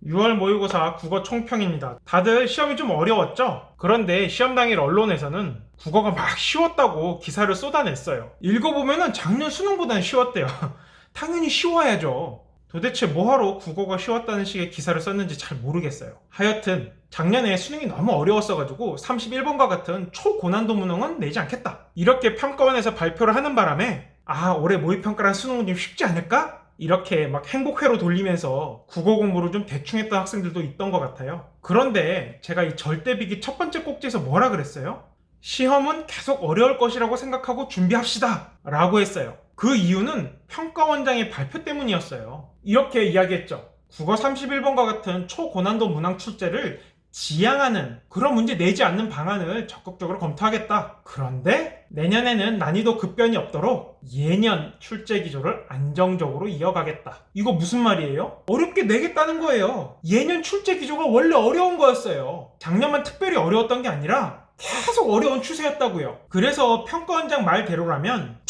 6월 모의고사 국어 총평입니다. 다들 시험이 좀 어려웠죠? 그런데 시험 당일 언론에서는 국어가 막 쉬웠다고 기사를 쏟아냈어요. 읽어보면은 작년 수능보다는 쉬웠대요. 당연히 쉬워야죠. 도대체 뭐하러 국어가 쉬웠다는 식의 기사를 썼는지 잘 모르겠어요. 하여튼 작년에 수능이 너무 어려웠어가지고 31번과 같은 초고난도 문항은 내지 않겠다, 이렇게 평가원에서 발표를 하는 바람에 올해 모의평가란 수능은 좀 쉽지 않을까? 이렇게 막 행복회로 돌리면서 국어 공부를 좀 대충 했던 학생들도 있던 것 같아요. 그런데 제가 이 절대비기 첫 번째 꼭지에서 뭐라 그랬어요? 시험은 계속 어려울 것이라고 생각하고 준비합시다 라고 했어요. 그 이유는 평가원장의 발표 때문이었어요. 이렇게 이야기했죠. 국어 31번과 같은 초고난도 문항 출제를 지양하는 그런 문제 내지 않는 방안을 적극적으로 검토하겠다. 그런데 내년에는 난이도 급변이 없도록 예년 출제 기조를 안정적으로 이어가겠다. 이거 무슨 말이에요? 어렵게 내겠다는 거예요. 예년 출제 기조가 원래 어려운 거였어요. 작년만 특별히 어려웠던 게 아니라 계속 어려운 추세였다고요. 그래서 평가원장 말대로라면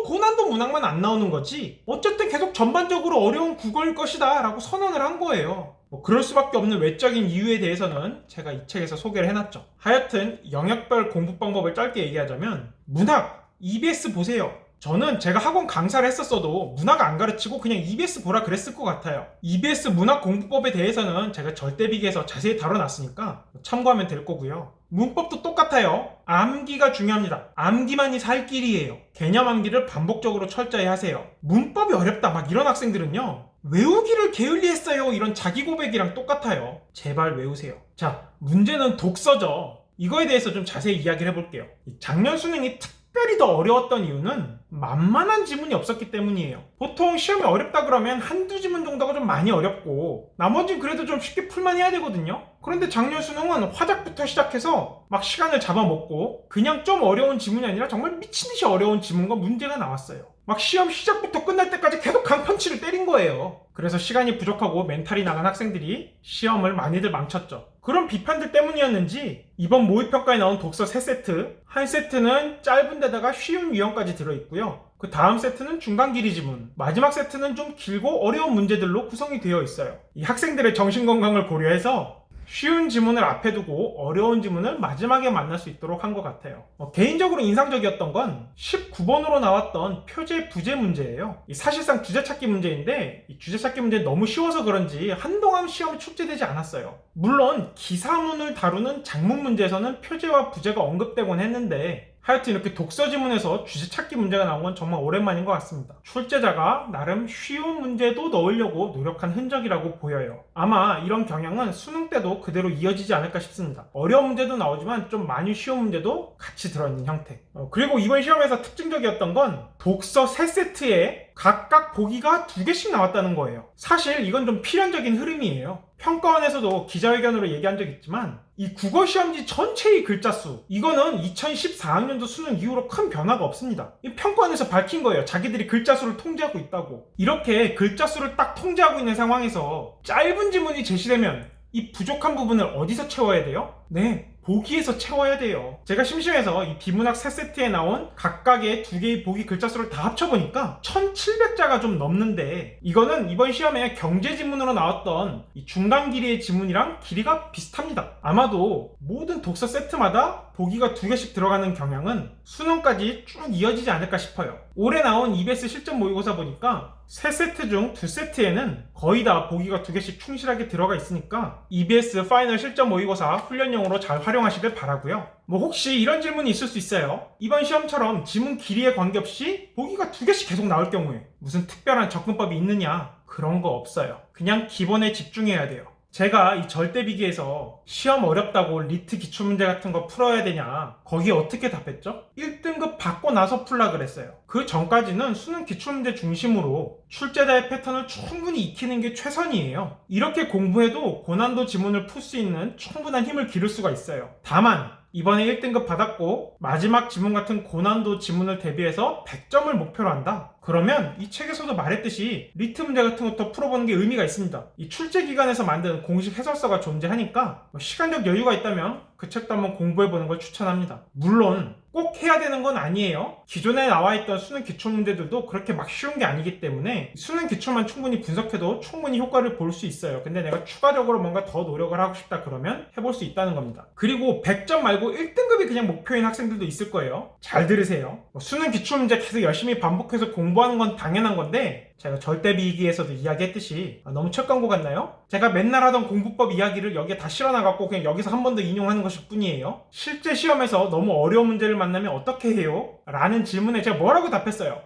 고난도 문항만 안 나오는 거지 어쨌든 계속 전반적으로 어려운 국어일 것이다 라고 선언을 한 거예요. 그럴 수밖에 없는 외적인 이유에 대해서는 제가 이 책에서 소개를 해놨죠. 하여튼 영역별 공부 방법을 짧게 얘기하자면, 문학, EBS 보세요. 저는 제가 학원 강사를 했었어도 문학 안 가르치고 그냥 EBS 보라 그랬을 것 같아요. EBS 문학 공부법에 대해서는 제가 절대비기에서 자세히 다뤄놨으니까 참고하면 될 거고요. 문법도 똑같아요. 암기가 중요합니다. 암기만이 살 길이에요. 개념 암기를 반복적으로 철저히 하세요. 문법이 어렵다 막 이런 학생들은요, 외우기를 게을리했어요 이런 자기 고백이랑 똑같아요. 제발 외우세요. 자, 문제는 독서죠. 이거에 대해서 좀 자세히 이야기를 해볼게요. 작년 수능이 특별히 더 어려웠던 이유는 만만한 지문이 없었기 때문이에요. 보통 시험이 어렵다 그러면 한두 지문 정도가 좀 많이 어렵고 나머지는 그래도 좀 쉽게 풀만 해야 되거든요. 그런데 작년 수능은 화작부터 시작해서 막 시간을 잡아먹고 그냥 좀 어려운 지문이 아니라 정말 미친듯이 어려운 지문과 문제가 나왔어요. 막 시험 시작부터 끝날 때까지 계속 강펀치를 때린 거예요. 그래서 시간이 부족하고 멘탈이 나간 학생들이 시험을 많이들 망쳤죠. 그런 비판들 때문이었는지 이번 모의평가에 나온 독서 3세트, 한 세트는 짧은 데다가 쉬운 유형까지 들어있고요. 그 다음 세트는 중간 길이 지문, 마지막 세트는 좀 길고 어려운 문제들로 구성이 되어 있어요. 이 학생들의 정신건강을 고려해서 쉬운 지문을 앞에 두고 어려운 지문을 마지막에 만날 수 있도록 한 것 같아요. 개인적으로 인상적이었던 건 19번으로 나왔던 표제 부재 문제예요. 사실상 주제찾기 문제인데 이 주제찾기 문제 너무 쉬워서 그런지 한동안 시험에 출제되지 않았어요. 물론 기사문을 다루는 작문 문제에서는 표제와 부재가 언급되곤 했는데, 하여튼 이렇게 독서 지문에서 주제찾기 문제가 나온 건 정말 오랜만인 것 같습니다. 출제자가 나름 쉬운 문제도 넣으려고 노력한 흔적이라고 보여요. 아마 이런 경향은 수능 때도 그대로 이어지지 않을까 싶습니다. 어려운 문제도 나오지만 좀 많이 쉬운 문제도 같이 들어있는 형태. 그리고 이번 시험에서 특징적이었던 건 독서 3세트에 각각 보기가 2개씩 나왔다는 거예요. 사실 이건 좀 필연적인 흐름이에요. 평가원에서도 기자회견으로 얘기한 적 있지만 이 국어시험지 전체의 글자 수, 이거는 2014학년도 수능 이후로 큰 변화가 없습니다. 이 평가원에서 밝힌 거예요. 자기들이 글자 수를 통제하고 있다고. 이렇게 글자 수를 딱 통제하고 있는 상황에서 짧은 지문이 제시되면 이 부족한 부분을 어디서 채워야 돼요? 네, 보기에서 채워야 돼요. 제가 심심해서 이 비문학 3세트에 나온 각각의 2개의 보기 글자 수를 다 합쳐보니까 1700자가 좀 넘는데, 이거는 이번 시험에 경제 지문으로 나왔던 이 중간 길이의 지문이랑 길이가 비슷합니다. 아마도 모든 독서 세트마다 보기가 2개씩 들어가는 경향은 수능까지 쭉 이어지지 않을까 싶어요. 올해 나온 EBS 실전 모의고사 보니까 3세트 중 2세트에는 거의 다 보기가 2개씩 충실하게 들어가 있으니까 EBS 파이널 실전 모의고사 훈련용으로 잘 활용하시길 바라고요. 혹시 이런 질문이 있을 수 있어요. 이번 시험처럼 지문 길이에 관계없이 보기가 2개씩 계속 나올 경우에 무슨 특별한 접근법이 있느냐? 그런 거 없어요. 그냥 기본에 집중해야 돼요. 제가 이 절대비기에서 시험 어렵다고 리트 기출문제 같은 거 풀어야 되냐, 거기에 어떻게 답했죠? 1등급 받고 나서 풀라 그랬어요. 그 전까지는 수능 기출문제 중심으로 출제자의 패턴을 충분히 익히는 게 최선이에요. 이렇게 공부해도 고난도 지문을 풀 수 있는 충분한 힘을 기를 수가 있어요. 다만 이번에 1등급 받았고 마지막 지문 같은 고난도 지문을 대비해서 100점을 목표로 한다? 그러면 이 책에서도 말했듯이 리트 문제 같은 것도 풀어보는 게 의미가 있습니다. 이 출제기관에서 만든 공식 해설서가 존재하니까 시간적 여유가 있다면 그 책도 한번 공부해보는 걸 추천합니다. 물론 꼭 해야 되는 건 아니에요. 기존에 나와있던 수능 기출문제들도 그렇게 막 쉬운 게 아니기 때문에 수능 기출만 충분히 분석해도 충분히 효과를 볼 수 있어요. 근데 내가 추가적으로 뭔가 더 노력을 하고 싶다 그러면 해볼 수 있다는 겁니다. 그리고 100점 말고 1등급이 그냥 목표인 학생들도 있을 거예요. 잘 들으세요. 수능 기출문제 계속 열심히 반복해서 공부하는 건 당연한 건데 제가 절대비기에서도 이야기했듯이 너무 첫 광고 같나요? 제가 맨날 하던 공부법 이야기를 여기에 다 실어나갖고 그냥 여기서 한 번 더 인용하는 것일 뿐이에요. 실제 시험에서 너무 어려운 문제를 만나면 어떻게 해요? 라는 질문에 제가 뭐라고 답했어요?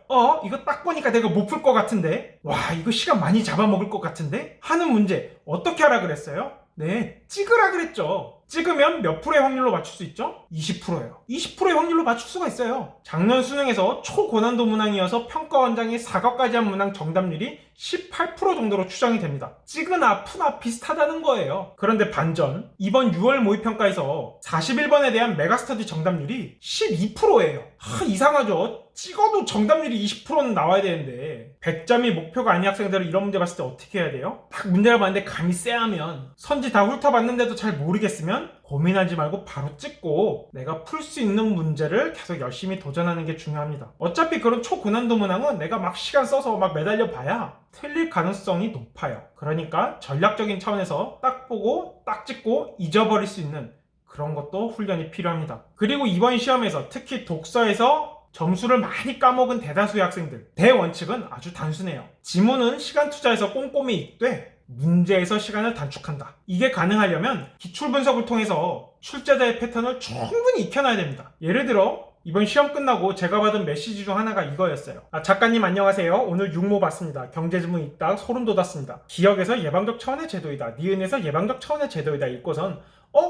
이거 딱 보니까 내가 못 풀 것 같은데? 와, 이거 시간 많이 잡아먹을 것 같은데? 하는 문제 어떻게 하라 그랬어요? 네, 찍으라 그랬죠. 찍으면 몇 프로의 확률로 맞출 수 있죠? 20%예요. 20%의 확률로 맞출 수가 있어요. 작년 수능에서 초고난도 문항이어서 평가원장이 사과까지 한 문항 정답률이 18% 정도로 추정이 됩니다. 찍으나 푸나 비슷하다는 거예요. 그런데 반전, 이번 6월 모의평가에서 41번에 대한 메가스터디 정답률이 12%예요. 이상하죠? 찍어도 정답률이 20%는 나와야 되는데 100점이 목표가 아닌 학생들은 이런 문제 봤을 때 어떻게 해야 돼요? 딱 문제를 봤는데 감이 쎄하면 선지 다 훑어봤는데도 잘 모르겠으면 고민하지 말고 바로 찍고 내가 풀 수 있는 문제를 계속 열심히 도전하는 게 중요합니다. 어차피 그런 초고난도 문항은 내가 막 시간 써서 막 매달려 봐야 틀릴 가능성이 높아요. 그러니까 전략적인 차원에서 딱 보고 딱 찍고 잊어버릴 수 있는 그런 것도 훈련이 필요합니다. 그리고 이번 시험에서 특히 독서에서 점수를 많이 까먹은 대다수의 학생들, 대원칙은 아주 단순해요. 지문은 시간 투자해서 꼼꼼히 읽되 문제에서 시간을 단축한다. 이게 가능하려면 기출 분석을 통해서 출제자의 패턴을 충분히 익혀놔야 됩니다. 예를 들어 이번 시험 끝나고 제가 받은 메시지 중 하나가 이거였어요. 작가님 안녕하세요. 오늘 육모 봤습니다. 경제지문 읽다 소름 돋았습니다. 기억에서 예방적 차원의 제도이다. 니은에서 예방적 차원의 제도이다. 읽고선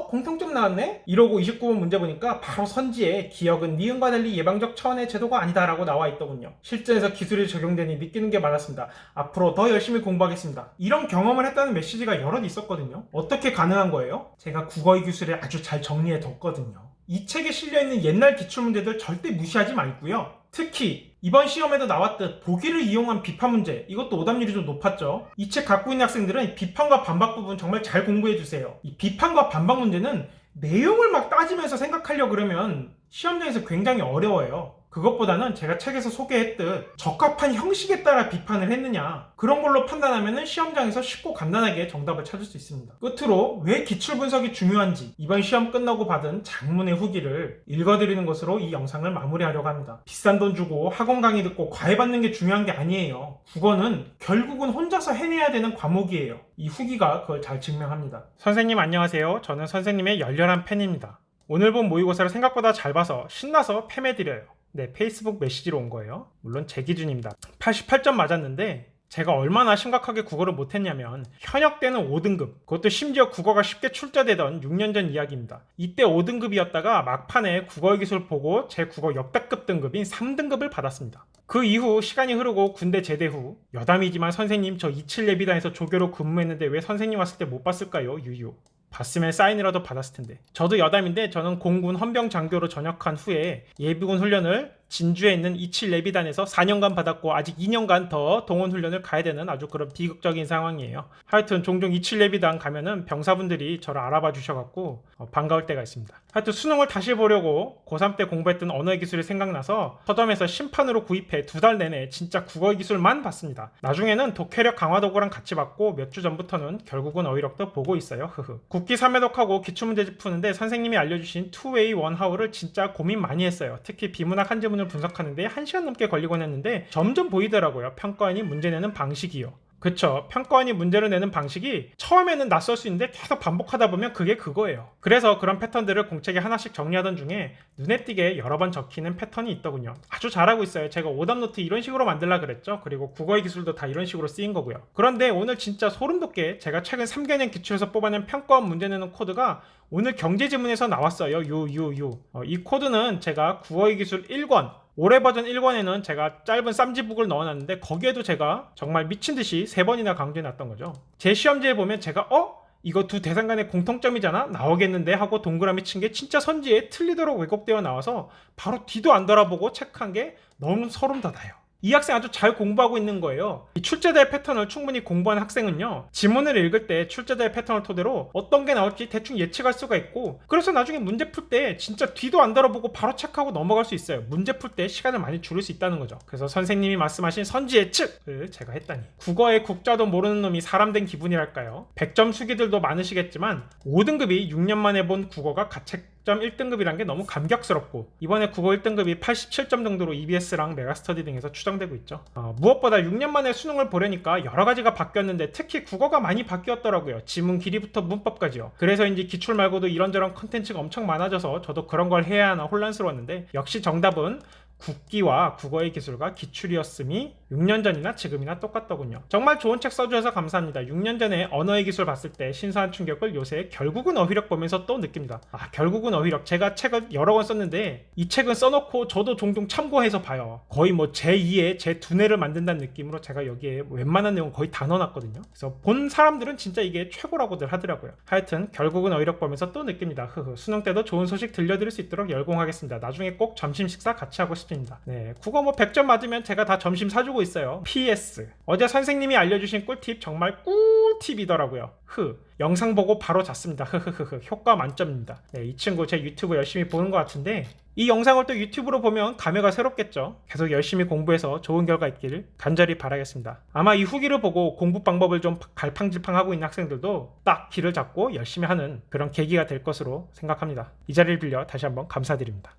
공통점 나왔네? 이러고 29번 문제 보니까 바로 선지에 기억은 니은과 달리 예방적 차원의 제도가 아니다라고 나와 있더군요. 실전에서 기술이 적용되니 느끼는 게 많았습니다. 앞으로 더 열심히 공부하겠습니다. 이런 경험을 했다는 메시지가 여럿 있었거든요. 어떻게 가능한 거예요? 제가 국어의 기술을 아주 잘 정리해 뒀거든요. 이 책에 실려있는 옛날 기출문제들 절대 무시하지 말고요. 특히 이번 시험에도 나왔듯 보기를 이용한 비판 문제, 이것도 오답률이 좀 높았죠. 이 책 갖고 있는 학생들은 비판과 반박 부분 정말 잘 공부해주세요. 이 비판과 반박 문제는 내용을 막 따지면서 생각하려고 그러면 시험장에서 굉장히 어려워요. 그것보다는 제가 책에서 소개했듯 적합한 형식에 따라 비판을 했느냐, 그런 걸로 판단하면 시험장에서 쉽고 간단하게 정답을 찾을 수 있습니다. 끝으로 왜 기출 분석이 중요한지 이번 시험 끝나고 받은 장문의 후기를 읽어드리는 것으로 이 영상을 마무리하려고 합니다. 비싼 돈 주고 학원 강의 듣고 과외받는 게 중요한 게 아니에요. 국어는 결국은 혼자서 해내야 되는 과목이에요. 이 후기가 그걸 잘 증명합니다. 선생님 안녕하세요. 저는 선생님의 열렬한 팬입니다. 오늘 본 모의고사를 생각보다 잘 봐서 신나서 팸해드려요. 네, 페이스북 메시지로 온 거예요. 물론 제 기준입니다. 88점 맞았는데 제가 얼마나 심각하게 국어를 못했냐면 현역 때는 5등급, 그것도 심지어 국어가 쉽게 출제되던 6년 전 이야기입니다. 이때 5등급이었다가 막판에 국어의 기술 보고 제 국어 역대급 등급인 3등급을 받았습니다. 그 이후 시간이 흐르고 군대 제대 후 여담이지만 선생님 저 27 예비단에서 조교로 근무했는데 왜 선생님 왔을 때 못 봤을까요? 유유. 봤으면 사인이라도 받았을 텐데. 저도 여담인데 저는 공군 헌병 장교로 전역한 후에 예비군 훈련을 진주에 있는 27 예비단에서 4년간 받았고 아직 2년간 더 동원 훈련을 가야 되는 아주 그런 비극적인 상황이에요. 하여튼 종종 27 예비단 가면은 병사분들이 저를 알아봐 주셔갖고 반가울 때가 있습니다. 하여튼 수능을 다시 보려고 고3 때 공부했던 언어의 기술이 생각나서 서점에서 심판으로 구입해 2달 내내 진짜 국어의 기술만 봤습니다. 나중에는 독해력 강화 도구랑 같이 받고 몇 주 전부터는 결국은 어휘력도 보고 있어요. 국기 3회독하고 기출문제집 푸는데 선생님이 알려주신 투웨이 원하우를 진짜 고민 많이 했어요. 특히 비문학 한지문을 분석하는데 1시간 넘게 걸리곤 했는데 점점 보이더라고요. 평가원이 문제 내는 방식이요. 그쵸, 평가원이 문제를 내는 방식이 처음에는 낯설 수 있는데 계속 반복하다 보면 그게 그거예요. 그래서 그런 패턴들을 공책에 하나씩 정리하던 중에 눈에 띄게 여러 번 적히는 패턴이 있더군요. 아주 잘하고 있어요. 제가 오답노트 이런 식으로 만들라 그랬죠. 그리고 국어의 기술도 다 이런 식으로 쓰인 거고요. 그런데 오늘 진짜 소름 돋게 제가 최근 3개년 기출에서 뽑아낸 평가원 문제 내는 코드가 오늘 경제지문에서 나왔어요. 이 코드는 제가 국어의 기술 1권, 올해 버전 1권에는 제가 짧은 쌈지북을 넣어놨는데 거기에도 제가 정말 미친듯이 3번이나 강조해놨던 거죠. 제 시험지에 보면 제가 이거 두 대상 간의 공통점이잖아? 나오겠는데 하고 동그라미 친 게 진짜 선지에 틀리도록 왜곡되어 나와서 바로 뒤도 안 돌아보고 체크한 게 너무 소름 돋아요. 이 학생 아주 잘 공부하고 있는 거예요. 이 출제자의 패턴을 충분히 공부한 학생은요, 지문을 읽을 때 출제자의 패턴을 토대로 어떤 게 나올지 대충 예측할 수가 있고, 그래서 나중에 문제 풀 때 진짜 뒤도 안 돌아보고 바로 체크하고 넘어갈 수 있어요. 문제 풀 때 시간을 많이 줄일 수 있다는 거죠. 그래서 선생님이 말씀하신 선지 예측을 제가 했다니. 국어의 국자도 모르는 놈이 사람 된 기분이랄까요. 100점 수기들도 많으시겠지만 5등급이 6년 만에 본 국어가 가책점 1등급이란 게 너무 감격스럽고, 이번에 국어 1등급이 87점 정도로 EBS랑 메가스터디 등에서 추정되고 있죠. 무엇보다 6년 만에 수능을 보려니까 여러 가지가 바뀌었는데 특히 국어가 많이 바뀌었더라고요. 지문 길이부터 문법까지요. 그래서인지 기출 말고도 이런저런 컨텐츠가 엄청 많아져서 저도 그런 걸 해야 하나 혼란스러웠는데, 역시 정답은 국기와 국어의 기술과 기출이었음이 6년 전이나 지금이나 똑같더군요. 정말 좋은 책 써주셔서 감사합니다. 6년 전에 언어의 기술 봤을 때 신선한 충격을 요새 결국은 어휘력 보면서 또 느낍니다. 결국은 어휘력. 제가 책을 여러 권 썼는데 이 책은 써놓고 저도 종종 참고해서 봐요. 거의 뭐 제2의 제 두뇌를 만든다는 느낌으로 제가 여기에 웬만한 내용 거의 다 넣어놨거든요. 그래서 본 사람들은 진짜 이게 최고라고들 하더라고요. 하여튼 결국은 어휘력 보면서 또 느낍니다. 수능 때도 좋은 소식 들려드릴 수 있도록 열공하겠습니다. 나중에 꼭 점심 식사 같이 하고 싶습니다. 네, 국어 뭐 100점 맞으면 제가 다 점심 사주고 있어요. PS, 어제 선생님이 알려주신 꿀팁 정말 꿀팁이더라고요. 영상 보고 바로 잤습니다. 효과 만점입니다. 네, 이 친구 제 유튜브 열심히 보는 것 같은데 이 영상을 또 유튜브로 보면 감회가 새롭겠죠. 계속 열심히 공부해서 좋은 결과 있기를 간절히 바라겠습니다. 아마 이 후기를 보고 공부 방법을 좀 갈팡질팡하고 있는 학생들도 딱 길을 잡고 열심히 하는 그런 계기가 될 것으로 생각합니다. 이 자리를 빌려 다시 한번 감사드립니다.